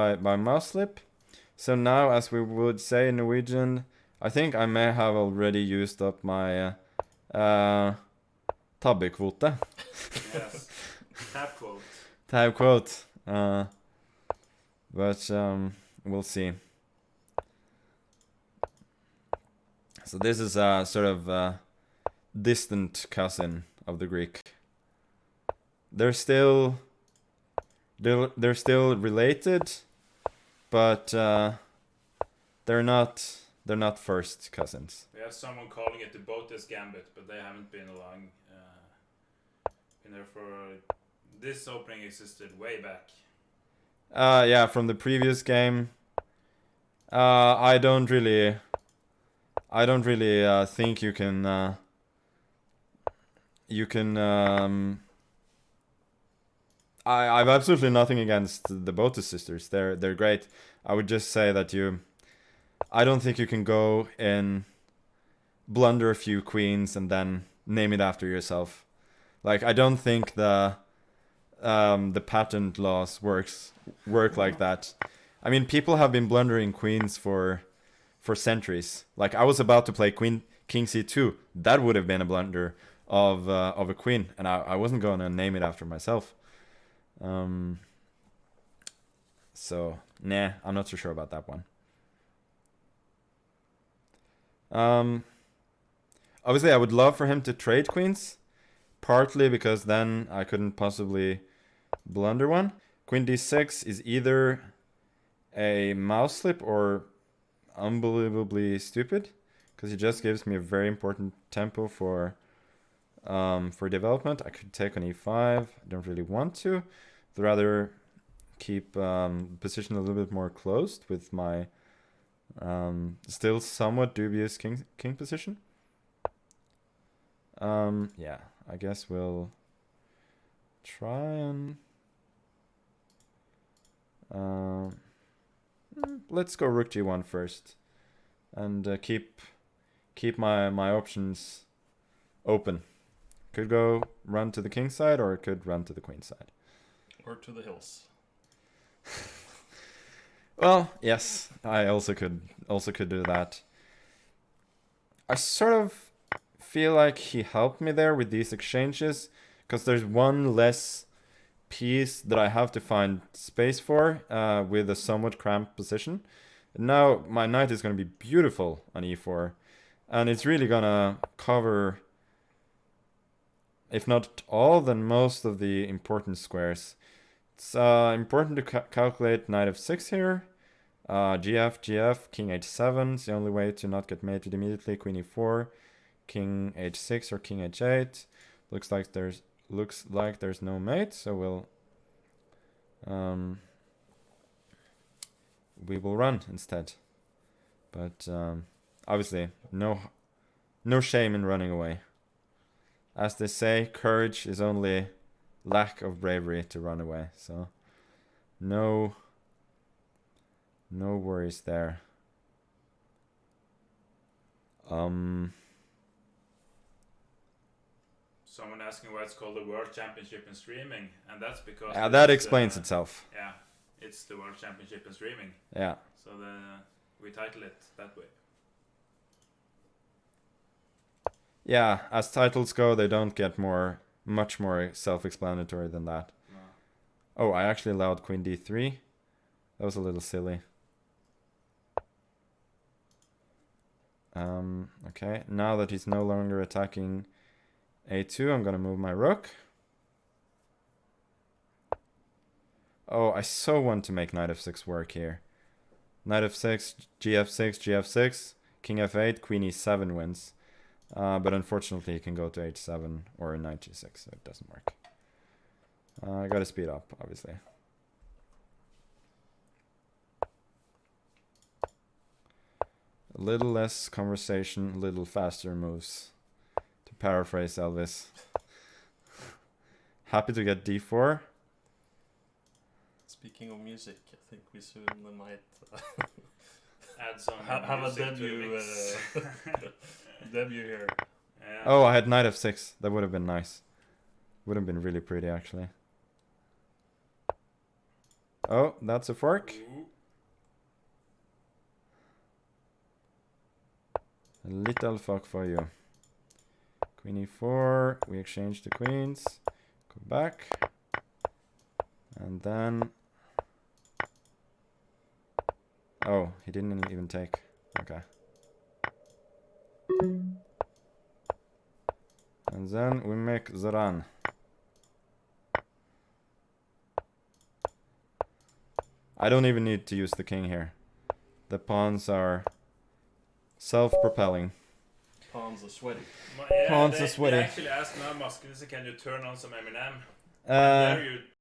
by mouse slip. So now, as we would say in Norwegian, I think I may have already used up my tabbekvote. Yes. Tab quote. Tab quote. But we'll see. So this is a sort of distant cousin of the Greek. They're still related, but they're not first cousins. We have someone calling it the Botes Gambit, but they haven't been along. Been there for this opening existed way back. Yeah, from the previous game. I don't really think you can. I have absolutely nothing against the Botus sisters. They're great. I would just say that I don't think you can go and blunder a few queens and then name it after yourself. Like, I don't think the patent laws work like that. I mean, people have been blundering queens for centuries. Like, I was about to play King C2. That would have been a blunder of a queen, and I wasn't going to name it after myself. So, nah, I'm not so sure about that one. Obviously, I would love for him to trade queens, partly because then I couldn't possibly blunder one. Queen d6 is either a mouse slip or unbelievably stupid, because it just gives me a very important tempo for development. I could take on e5. I don't really want to. I'd rather keep position a little bit more closed with my still somewhat dubious king position. Yeah, I guess we'll try and let's go rook g1 first, and keep my options open. Could go run to the king side, or it could run to the queen side, or to the hills. Well, yes, I also could do that. I sort of feel like he helped me there with these exchanges, because there's one less piece that I have to find space for with a somewhat cramped position. Now my knight is going to be beautiful on e4, and it's really going to cover, if not all, then most of the important squares. It's important to calculate knight f6 here. GF, king h7 is the only way to not get mated immediately. Queen e4, king h6 or king h8. Looks like there's no mate, so we will run instead. But obviously, no shame in running away. As they say, courage is only lack of bravery to run away. So no worries there. Someone asking why it's called the World Championship in Streaming, and that's because that explains itself. Yeah, it's the World Championship in Streaming. Yeah. So we title it that way. Yeah, as titles go, they don't get much more self-explanatory than that. No. Oh, I actually allowed queen d3. That was a little silly. Okay, now that he's no longer attacking a2, I'm gonna move my rook. Oh, I so want to make knight f6 work here. Knight f6, gf6, gf6, king f8, queen e7 wins. But unfortunately, he can go to h7 or knight g6, so it doesn't work. I gotta speed up, obviously. A little less conversation, a little faster moves. To paraphrase Elvis. Happy to get d4. Speaking of music, I think we soon might add some have a debut debut here. Yeah. Oh, I had knight f6. That would have been nice. Would have been really pretty, actually. Oh, that's a fork. Ooh. A little fuck for you. Queen e4. We exchange the queens. Go back. And then... Oh, he didn't even take. Okay. And then we make the run. I don't even need to use the king here. The pawns are self-propelling. Pawns are sweaty. Yeah, Pawns they are sweaty. actually asked now, Maskines, can you turn on some Eminem? And Uh, there you